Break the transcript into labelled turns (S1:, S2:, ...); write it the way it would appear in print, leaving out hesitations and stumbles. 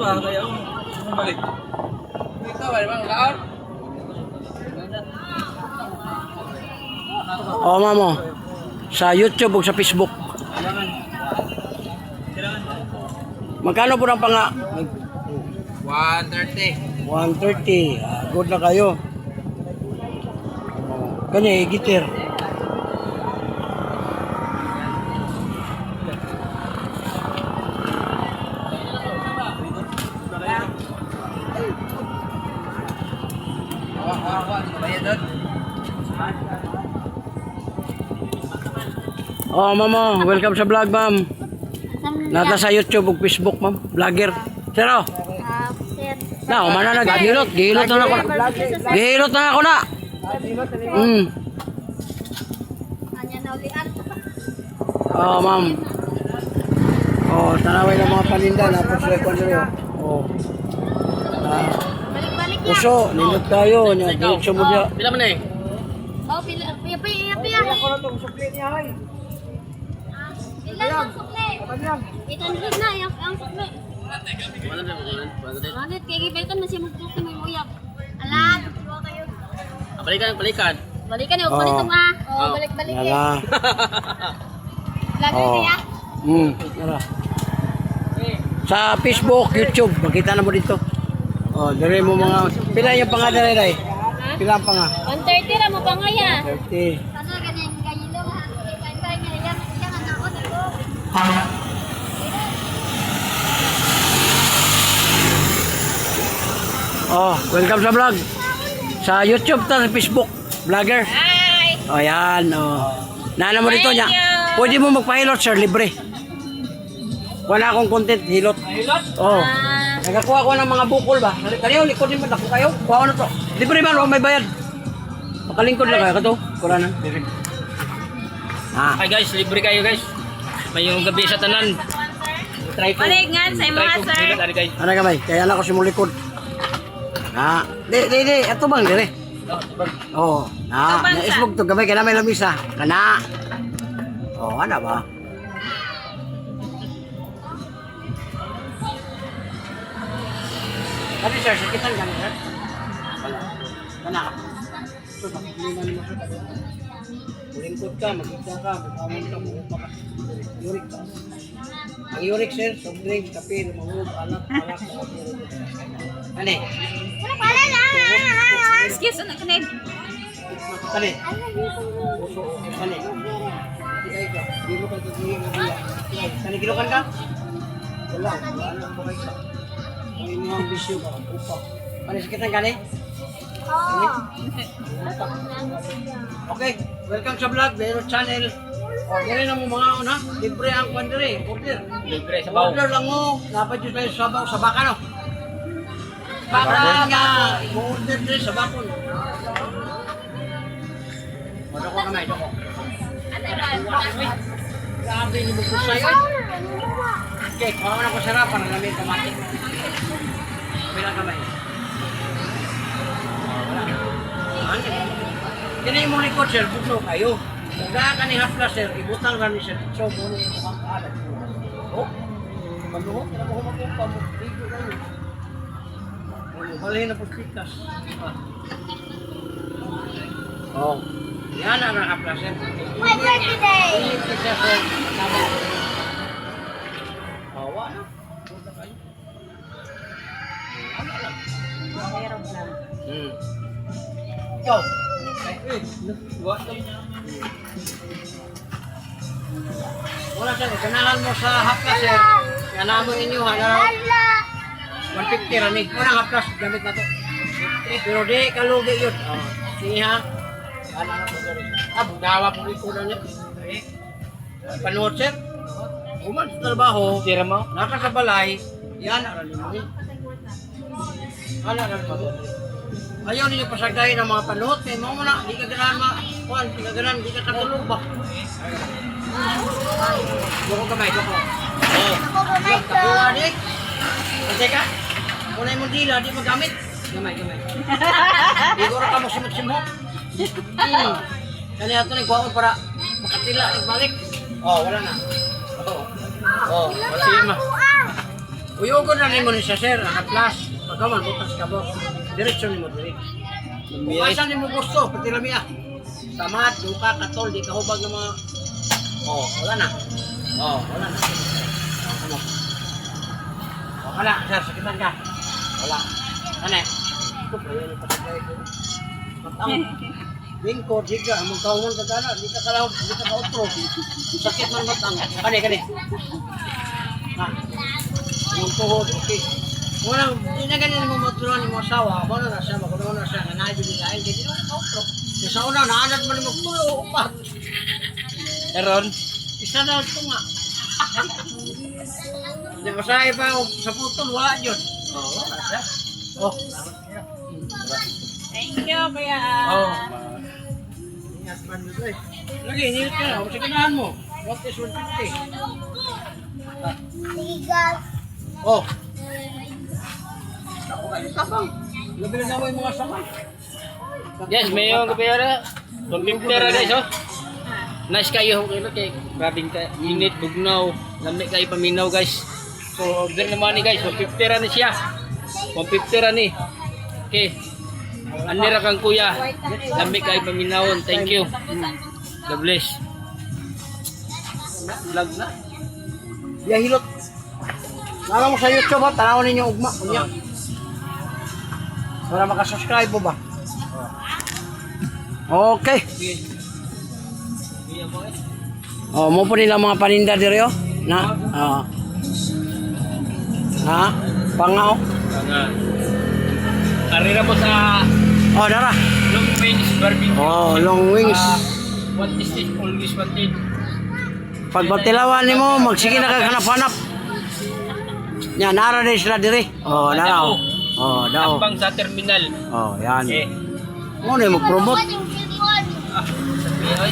S1: Kaya ako balik. Ikaw ba bang laon?
S2: Oh, mamo. Sa YouTube o sa Facebook. Magkano po ang panga?
S1: 130.
S2: 130. Good na kayo. Kani, gitir. Oh, mamo. Welcome sa vlog, ma'am. Nata sa YouTube o Facebook, ma'am. Vlogger. Sino? Na, umana na, gihilot. Gihilot na ako. Gihilot na ako na. Oh, ma'am. Oh, tanaway ng mga paninda. Napos record nyo. Oh. Puso, nindot tayo. Diretso mo dyan.
S1: Pila man eh?
S3: Oh, pila.
S2: Ako na itong sukli niya, ay.
S3: Ilan ang sukle? 800 na, ang sukle. Bakit? Kaya gibeton na siya magtuto may uyap. Alam, tuwa kayo.
S1: Balikan.
S3: Balikan niyo, balik ito nga. Oh, balik-balik eh.
S2: Yala.
S3: Lagi niya.
S2: Yala. Sa Facebook, YouTube, makita na mo dito. Oh, dire mo mga, pila yung panga dire, day? Pila ang panga?
S3: 130 ra mo pa nga ya.
S2: 30.
S3: Ano ganyan gayilo ha? Kaya nga yan ang ako dito.
S2: Oh, welcome sa vlog. Sa YouTube ta, sa Facebook, vlogger.
S3: Hi.
S2: Oh, yan. Oh. Nana mo dito niya. Pwede mo magpa-hilot, sir, libre. Wala akong content, hilot. Hilot? Oh. Nagakuha ko ng mga bukol ba? Kaniyo, likod din mo, naku kayo. Kuha ko na to. Libre man, oh, may bayad. Makalingkod lang kayo ka to. Kura na.
S1: Hi guys, libre kayo guys. May yung gabi sa tanan. Try ko.
S3: Palingan sa mga sir.
S1: Guys.
S2: Ano ka ba? Kaya lang ko si mulikod. Di. Ito bang dire? Oo. Naisbog to. Gabay, kaya may lamisa. Kana. Oo, ano ba? Ano sir, sakitan ka sir? Wala. Kana ka. So, nakikilingan mo siya. Mulingkod ka, magkita ka, magkamon ka, magkita ka. Yurik ka. Ang yurik sir, soft drinks, kape, lumahog, alak. Ano
S3: Wala na. Excuse me, kanib.
S2: Kani? Puso. Kani? Di ka. Di mo ka tutuhin na biya. Kani kilukan ka? Wala. Wala ang bukay ka. Kani mo ang bisyo ka. Upak. Kani sakitan kani? Kani? Upak. Okay. Welcome sa vlog. Vero channel. O, gano'n na mo mga una. Libre ang pandere. Order.
S1: Libre sa baw.
S2: Order lang mo. Dapat yun tayo sa baw. Sa baka no? Baka nga. Order din sa bakon. Doko kamay, doko. Grabe ni mo sa'yo. Okay, kuha ko na ko sarapan. Ang lamig kamati. Bilang kamay. Kini mo likod, sir. Buklo kayo. Kung daan ka ni hapla, sir, ibutang lang ni sir. So, muna yung mukhang kaalat. Oh, manuhok. Kaya mo kumagumpa mo. Ligo kayo. Balhin na po pikas. Oh. Yan ang hapla, sir.
S3: My birthday.
S2: Ito siya, sir. Tama. Hawa na. Punta kayo. Ano lang?
S3: Mayroon lang.
S2: Ikaw. What? Wala sir, kanahan mo sa hapla sir. Kanahan mo inyo ha. 150 ranig. Unang haplas, gamit na to. Pero di kalugi yun. Sige ha. Budawa po rin ko na niya. Panood sir. Uman sa trabaho.
S1: Tira mo?
S2: Naka sa balay. Yan, aralin mo yun. Aralin mo. Ayaw ninyo pasagayin ng mga panuhot. Kaya mo na, di ka ganahan di ka ganahan, di ka katulog ba? Doko kamay, doko. Tapuha di. Kasi ka, kunay mo dila, di magamit. Gamay. Igor ka mo simot-simot. Kanya ito nagkuhaan para makatila, nagbalik. Oh, wala na. Oh, wala siya ma. Uyugon na nimo ni sa sir, ang plus. Pagkaman butas ka boss. Diretso nimo diri.
S1: Lamia.
S2: Asa nimo gusto, pati lamia. Samad, duka, katol, di ka hubag ng mga... Oh, wala na. Oh, wala na. Oh, ano? Oh, wala, sir, sakitan ka. Wala. Ano eh? Ito pa yun, patagay ko. Matang. Bingko, diga, magkaungan ka gana, di ka kalahod, di ka ka-outro. Sakit man matang. Kani, kani. Ha? Yung tuhod, okay. Walang, di na ganyan mo maturuan yung asawa. Wala na siya, makunawa na siya, nanay, binilain, di na ka-outro. Sa una, naanad mo ni magtulo, upat.
S1: Eron.
S2: Isa na ito nga. Di ba sa iba, sa putol, wala yun. Oo, wala siya. Oh,
S3: Thank you, Kuya.
S2: oh. Ingat man nito eh. Lagi, ingat ka na. Sa kinahan mo. What is 150? Oh. Ako kayo tapang. Labi na naman yung mga samay.
S1: Yes, may yung kapiyara. Pagpimpera guys, oh. Nice kayo kayo kay grabing ka init bugnaw, lamig kayo paminaw guys. So order naman ni guys, 150 ra ni siya. 150 ra ni. Okay. Anira kang kuya. Lamig kayo paminawon. Thank you. God bless. Vlog na.
S2: Dia hilot. Nala mo sa YouTube ha, tanaw ninyo ugma. Kunya. Para makasubscribe mo ba? Okay. Oh, mo po nila mga paninda diri oh. Na. Ha? Pangao.
S1: Arira mo sa
S2: Oh, dara.
S1: Long Wings Barbecue.
S2: Oh, long wings.
S1: What is this? Always wanted.
S2: Pag magtilawan nimo, magsige na kag hanap-hanap. Nya nara din sila diri. Oh, dara. Oh, dao.
S1: Ambang sa terminal.
S2: Oh, yan.
S1: Okay.
S2: Mo na mo promote.
S3: Yung silyon.
S1: Ah, sabi, oy.